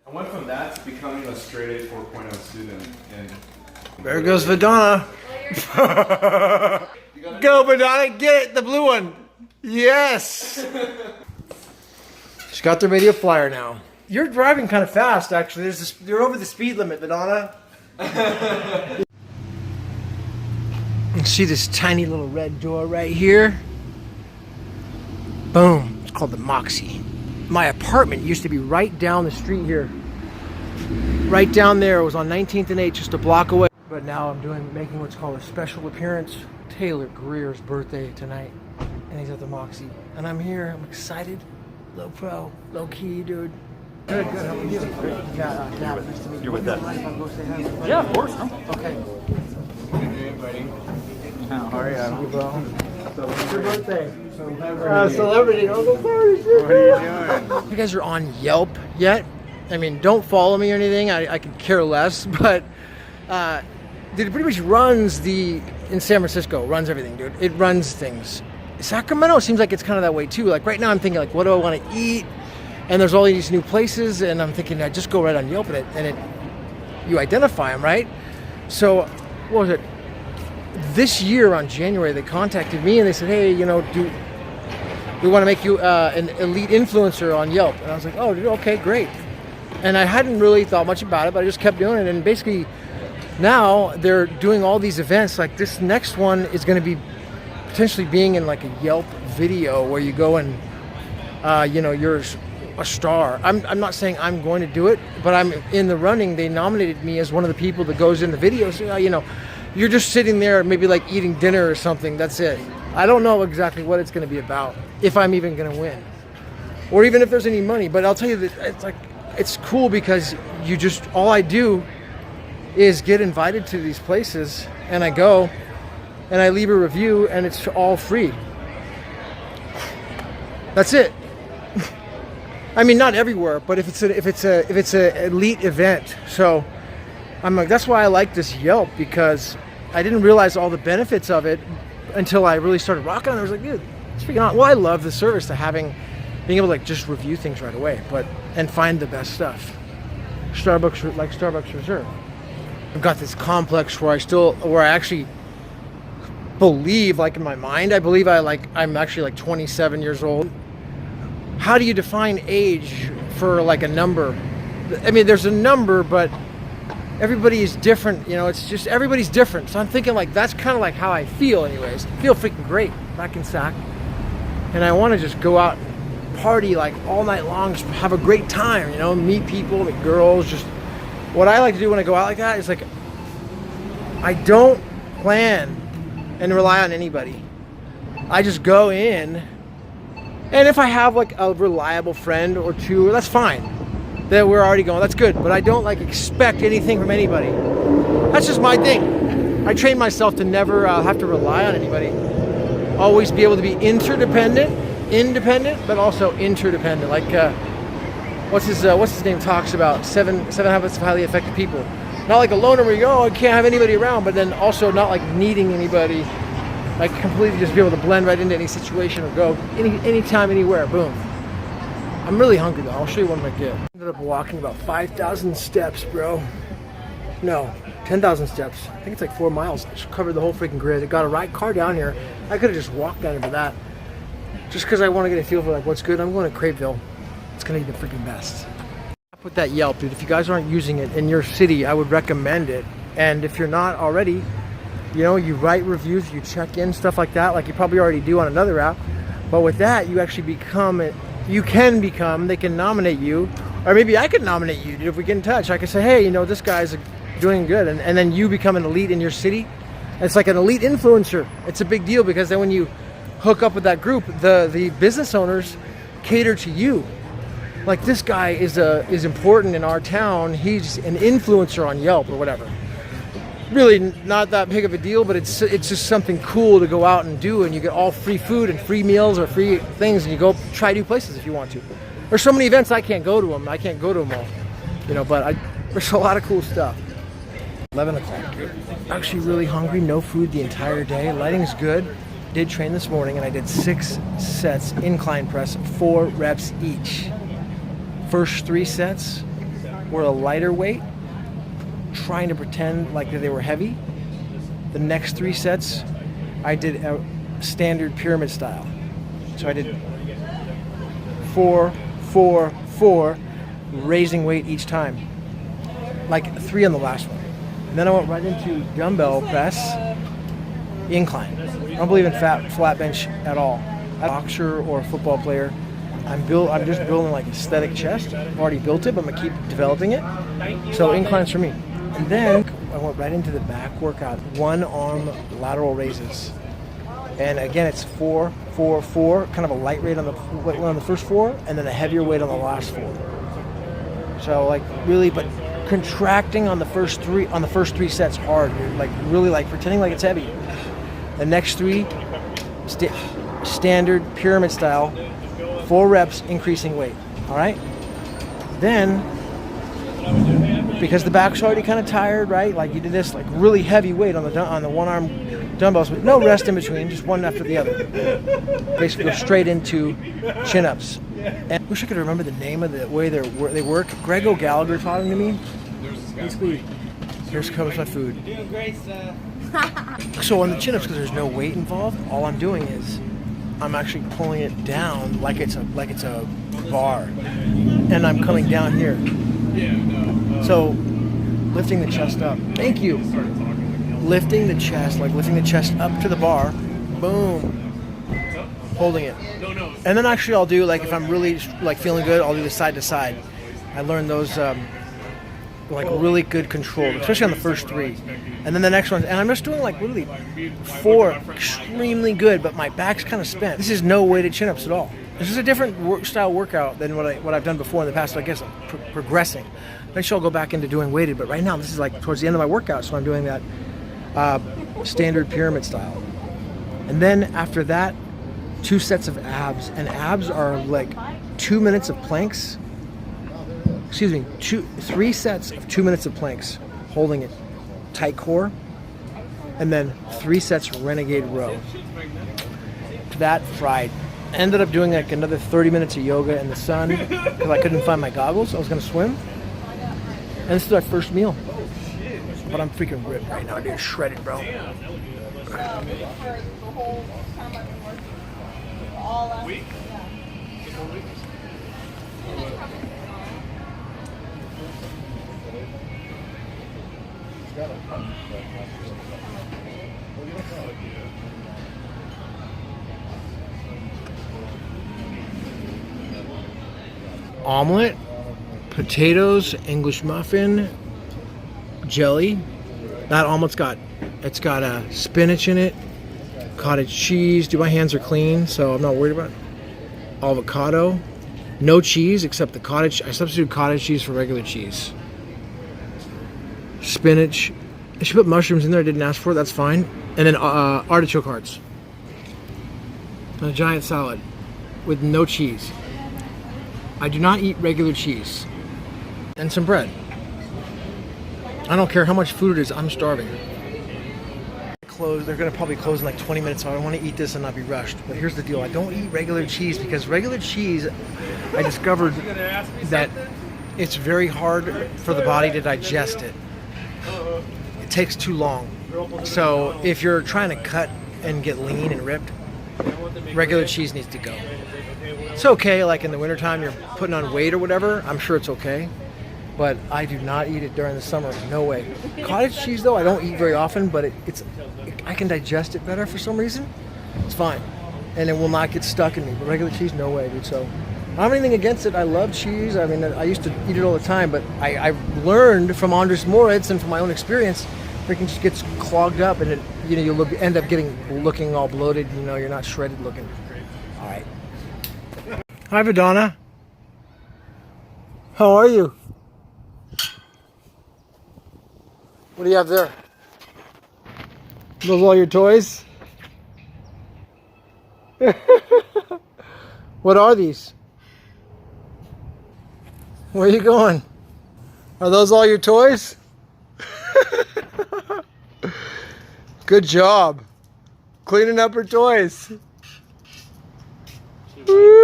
I went from that to becoming a straight A 4.0 student. And there goes Vidana. Go, Vidana, get it, the blue one. Yes. She's got the radio flyer now. You're driving kind of fast, actually. You're over the speed limit, Vidana. You see this tiny little red door right here? Boom. It's called the Moxie. My apartment used to be right down the street here. Right down there. It was on 19th and 8th, just a block away. But now I'm making what's called a special appearance. Taylor Greer's birthday tonight. And he's at the Moxie. And I'm here. I'm excited. Low pro. Low key, dude. Good, good. How are you? Great. You're with that. Yeah, of course. No? Okay. Hey, buddy. How are you? Bro. It's your birthday. Celebrity. Uncle Party. What are you doing? You guys are on Yelp yet? I mean, don't follow me or anything. I could care less. But dude, it pretty much runs in San Francisco. Runs everything, dude. It runs things. Sacramento seems like it's kind of that way too. Like right now I'm thinking like, what do I want to eat? And there's all these new places, and I'm thinking I just go right on Yelp and you identify them, right? So, what was it? This year on January, they contacted me and they said, hey, we want to make you an elite influencer on Yelp. And I was like, oh, dude, okay, great. And I hadn't really thought much about it, but I just kept doing it. And basically, now they're doing all these events. Like this next one is going to be potentially being in like a Yelp video where you go and, you're a star. I'm not saying I'm going to do it, but I'm in the running. They nominated me as one of the people that goes in the video. So, you're just sitting there maybe like eating dinner or something. That's it. I don't know exactly what it's going to be about, if I'm even going to win, or even if there's any money. But I'll tell you that it's cool because all I do is get invited to these places, and I go and I leave a review, and it's all free. That's it. I mean, not everywhere, but if it's a elite event. So I'm like, that's why I like this Yelp, because I didn't realize all the benefits of it until I really started rocking on it. I was like, dude, it's freaking on. Well, I love the service to being able to like just review things right away, and find the best stuff. Starbucks Reserve. I've got this complex where I actually believe, like in my mind, I believe I'm actually like 27 years old. How do you define age for like a number? I mean, there's a number, but everybody is different. It's just everybody's different. So I'm thinking like that's kind of like how I feel anyways. I feel freaking great back in Sac. And I want to just go out and party like all night long, just have a great time, meet people, meet girls. Just what I like to do when I go out like that is like, I don't plan and rely on anybody. I just go in, and if I have like a reliable friend or two, that's fine. That we're already going, that's good. But I don't like expect anything from anybody. That's just my thing. I train myself to never have to rely on anybody. Always be able to be independent, but also interdependent. Like what's his name talks about 7 habits of highly effective people. Not like a loner where you go, I can't have anybody around, but then also not like needing anybody. Like completely just be able to blend right into any situation or go anytime, anywhere, boom. I'm really hungry though. I'll show you what I get. Ended up walking about 5,000 steps, bro. No, 10,000 steps. I think it's like 4 miles. Just covered the whole freaking grid. I got a ride car down here. I could have just walked down here for that. Just because I want to get a feel for like what's good. I'm going to Crayville. It's going to be the freaking best. Put that Yelp, dude. If you guys aren't using it in your city, I would recommend it. And if you're not already, you write reviews, you check in, stuff like that, like you probably already do on another app. But with that, you actually they can nominate you, or maybe I could nominate you, dude, if we get in touch. I could say, hey, this guy's doing good, and then you become an elite in your city. It's like an elite influencer. It's a big deal because then when you hook up with that group, the business owners cater to you. Like this guy is important in our town. He's an influencer on Yelp or whatever. Really not that big of a deal, but it's just something cool to go out and do, and you get all free food and free meals or free things, and you go try new places if you want to. There's so many events I can't go to them. I can't go to them all, but there's a lot of cool stuff. 11 o'clock. Actually really hungry, no food the entire day. Lighting's good. Did train this morning, and I did 6 sets incline press, 4 reps each. First 3 sets, were a lighter weight, trying to pretend like that they were heavy. The next 3 sets, I did a standard pyramid style. So I did 4, 4, 4, raising weight each time. Like 3 on the last one. And then I went right into dumbbell press, incline. I don't believe in flat bench at all. I'm a boxer or a football player. I'm just building like aesthetic chest. I've already built it, but I'm gonna keep developing it. So inclines for me. And then I went right into the back workout, 1 arm lateral raises. And again, it's 4, 4, 4, kind of a light weight on the first 4, and then a heavier weight on the last 4. So like really, but contracting on the first 3 sets hard. You're like really like pretending like it's heavy. The next 3, standard pyramid style, 4 reps, increasing weight. All right. Then, because the back's already kind of tired, right? Like you did this like really heavy weight on the 1 arm dumbbells with no rest in between, just one after the other. Basically go straight into chin-ups. And I wish I could remember the name of the way they work. Greg O'Gallagher taught them to me. Basically, here comes my food. So on the chin-ups, because there's no weight involved, all I'm doing is I'm actually pulling it down like it's a bar, and I'm coming down here. So lifting the chest up. Thank you. Lifting the chest, like lifting the chest up to the bar. Boom. Holding it. And then actually I'll do, like if I'm really like feeling good, I'll do the side to side. I learned those like really good control, especially on the first 3. And then the next one, and I'm just doing like really 4 extremely good, but my back's kind of spent. This is no weighted chin-ups at all. This is a different style workout than what I've done before in the past. So I guess I'm progressing. Eventually I'll go back into doing weighted, but right now this is like towards the end of my workout, so I'm doing that standard pyramid style. And then after that, 2 sets of abs, and abs are like 2 minutes of planks. Excuse me, 3 sets of 2 minutes of planks, holding it, tight core, and then 3 sets renegade row. That fried. Ended up doing like another 30 minutes of yoga in the sun because I couldn't find my goggles. I was gonna swim, and this is our first meal. But I'm freaking ripped right now, dude. Shredded, bro. Omelet, potatoes, English muffin, jelly. That omelet's got spinach in it, cottage cheese. Dude, my hands are clean, so I'm not worried about it. Avocado, no cheese except the cottage. I substitute cottage cheese for regular cheese. Spinach. I should put mushrooms in there. I didn't ask for it. That's fine. And then artichoke hearts. And a giant salad with no cheese. I do not eat regular cheese. And some bread. I don't care how much food it is. I'm starving. They're going to probably close in like 20 minutes, so I don't want to eat this and not be rushed. But here's the deal. I don't eat regular cheese because regular cheese, I discovered that it's very hard for the body to digest it. It takes too long. So if you're trying to cut and get lean and ripped, regular cheese needs to go. It's okay, like in the wintertime, you're putting on weight or whatever. I'm sure it's okay. But I do not eat it during the summer. No way. Cottage cheese, though, I don't eat very often, but I can digest it better for some reason. It's fine. And it will not get stuck in me. But regular cheese, no way, dude. So I don't have anything against it. I love cheese. I mean, I used to eat it all the time, but I've learned from Andres Moritz and from my own experience, freaking just gets clogged up, and you'll end up looking all bloated. You're not shredded looking. All right. Hi, Vidana. How are you? What do you have there? Those all your toys? What are these? Where are you going? Are those all your toys? Good job. Cleaning up her toys. Woo!